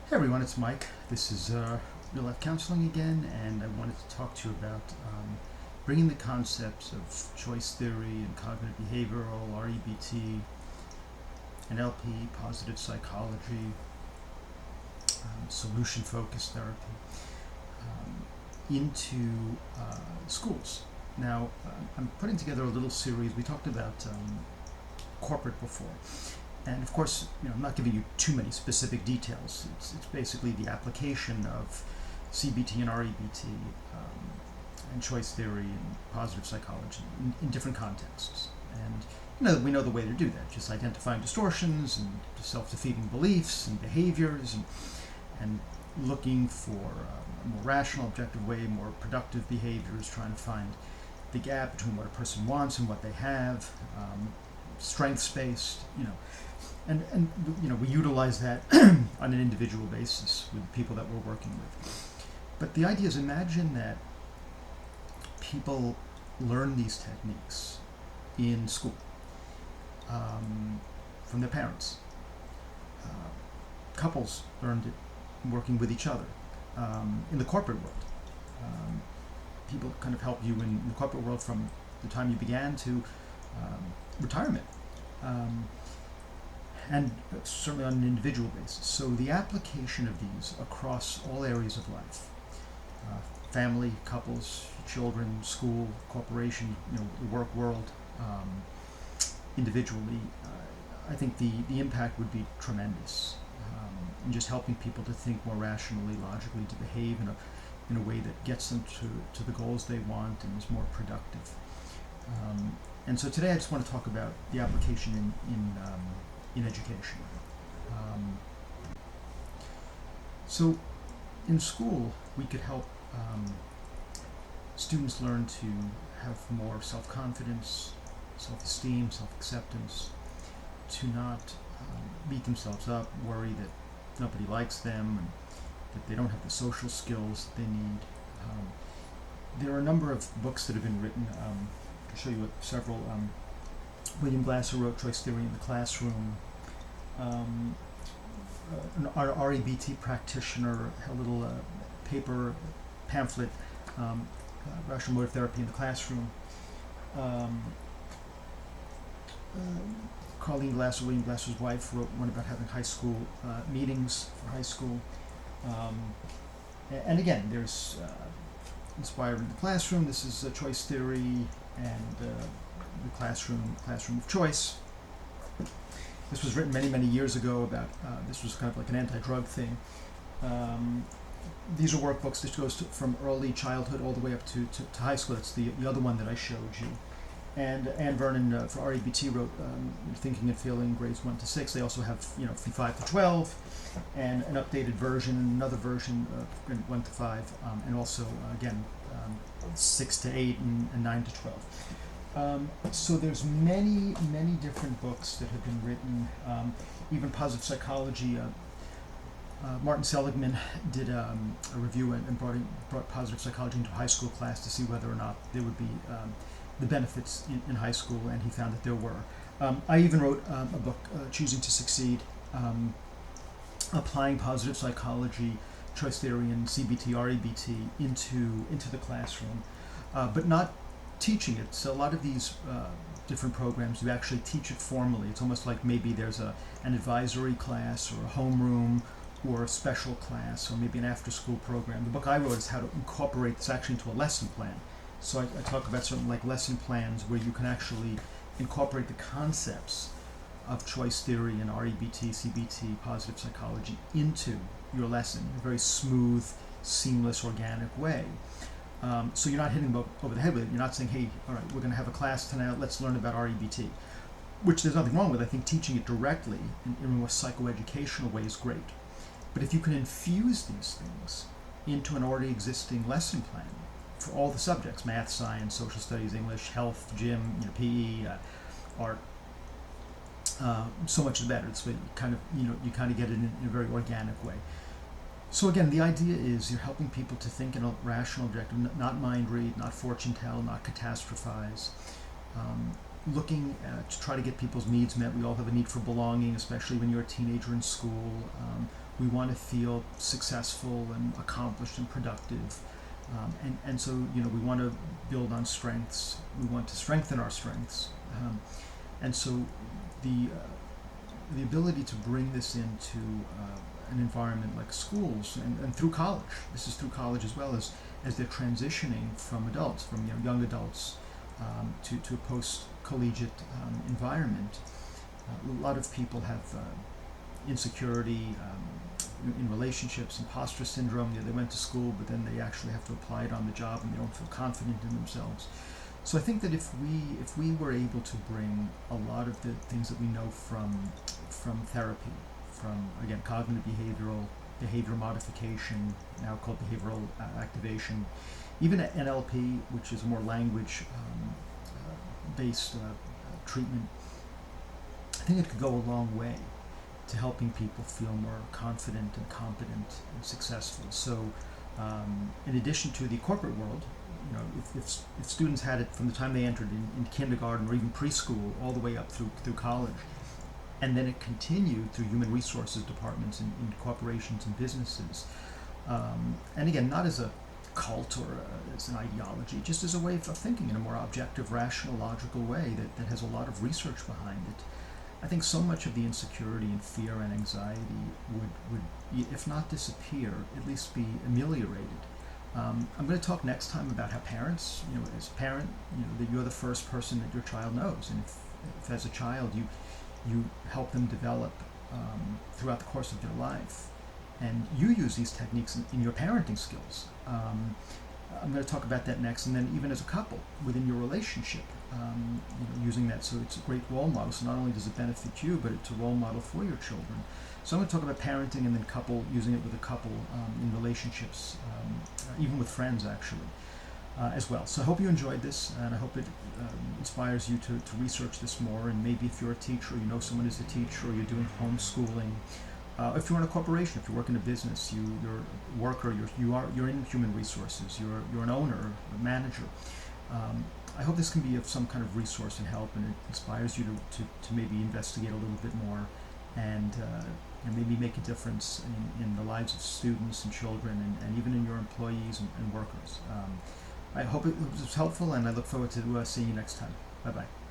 Hey everyone, it's Mike. This is Real Life Counseling again, and I wanted to talk to you about bringing the concepts of choice theory and cognitive behavioral, REBT, NLP, positive psychology, solution-focused therapy into schools. Now, I'm putting together a little series. We talked about corporate before. And of course, I'm not giving you too many specific details. It's basically the application of CBT and REBT and choice theory and positive psychology in different contexts. And we know the way to do that, just identifying distortions and self-defeating beliefs and behaviors and looking for a more rational, objective way, more productive behaviors, trying to find the gap between what a person wants and what they have, strengths-based, and we utilize that on an individual basis with the people that we're working with. But the idea is, imagine that people learn these techniques in school from their parents. Couples learned it working with each other in the corporate world. People kind of help you in the corporate world from the time you began to retirement. And certainly on an individual basis. So the application of these across all areas of life, family, couples, children, school, corporation, the work world, individually, I think the impact would be tremendous in just helping people to think more rationally, logically, to behave in a way that gets them to the goals they want and is more productive. And so today I just want to talk about the application in education. So in school, we could help students learn to have more self-confidence, self-esteem, self-acceptance, to not beat themselves up, worry that nobody likes them, and that they don't have the social skills that they need. There are a number of books that have been written. I'll show you several. William Glasser wrote Choice Theory in the Classroom. An REBT practitioner had a little pamphlet, Rational Motive Therapy in the Classroom. William Glasser's wife, wrote one about having high school meetings for high school. And again, there's Inspired in the Classroom. This is Choice Theory and the classroom of choice. This was written many, many years ago about, this was kind of like an anti-drug thing. These are workbooks that goes from early childhood all the way up to high school. That's the other one that I showed you. And Ann Vernon for REBT wrote Thinking and Feeling, grades 1 to 6. They also have, from 5 to 12, and an updated version, and another version, 1 to 5, and also, again, 6 to 8 and 9 to 12. So there's many, many different books that have been written, even positive psychology. Martin Seligman did a review and brought positive psychology into a high school class to see whether or not there would be the benefits in high school, and he found that there were. I even wrote a book, Choosing to Succeed, applying positive psychology, choice theory, and CBT, REBT into the classroom, but not teaching it. So a lot of these different programs, you actually teach it formally. It's almost like maybe there's an advisory class or a homeroom or a special class or maybe an after-school program. The book I wrote is how to incorporate this actually into a lesson plan. So I talk about certain like lesson plans where you can actually incorporate the concepts of choice theory and REBT, CBT, positive psychology into your lesson in a very smooth, seamless, organic way. So you're not hitting them over the head with it. You're not saying, hey, all right, we're going to have a class tonight, let's learn about REBT, which there's nothing wrong with. I think teaching it directly in a more psychoeducational way is great. But if you can infuse these things into an already existing lesson plan for all the subjects, math, science, social studies, English, health, gym, PE, art, so much the better. It's you kind of get it in a very organic way. So again, the idea is you're helping people to think in a rational, objective, not mind read, not fortune tell, not catastrophize. Looking to try to get people's needs met. We all have a need for belonging, especially when you're a teenager in school, We want to feel successful and accomplished and productive. And so, we want to build on strengths. We want to strengthen our strengths. And so the ability to bring this into an environment like schools and through college, this is through college as well, as they're transitioning from adults, from young adults to a post-collegiate environment. A lot of people have insecurity in relationships, imposter syndrome. They went to school, but then they actually have to apply it on the job, and they don't feel confident in themselves. So I think that if we were able to bring a lot of the things that we know from therapy, from again cognitive behavior modification, now called behavioral activation, even NLP, which is a more language based treatment, I think it could go a long way to helping people feel more confident and competent and successful. So in addition to the corporate world, if students had it from the time they entered in kindergarten or even preschool all the way up through college, and then it continued through human resources departments in corporations and businesses, and again, not as a cult or as an ideology, just as a way of thinking in a more objective, rational, logical way that has a lot of research behind it. I think so much of the insecurity and fear and anxiety would, if not disappear, at least be ameliorated. I'm going to talk next time about how parents, as a parent, that you're the first person that your child knows, and if as a child you help them develop throughout the course of their life, and you use these techniques in your parenting skills. I'm going to talk about that next, and then even as a couple within your relationship, using that, so it's a great role model. So not only does it benefit you, but it's a role model for your children. So I'm going to talk about parenting and then using it with a couple in relationships, even with friends actually, as well. So I hope you enjoyed this, and I hope it inspires you to research this more. And maybe if you're a teacher, someone is a teacher, or you're doing homeschooling. If you're in a corporation, if you work in a business, you're a worker, you're in human resources, you're an owner, a manager. I hope this can be of some kind of resource and help, and it inspires you to maybe investigate a little bit more, and maybe make a difference in the lives of students and children, and even in your employees and workers. I hope it was helpful, and I look forward to seeing you next time. Bye-bye.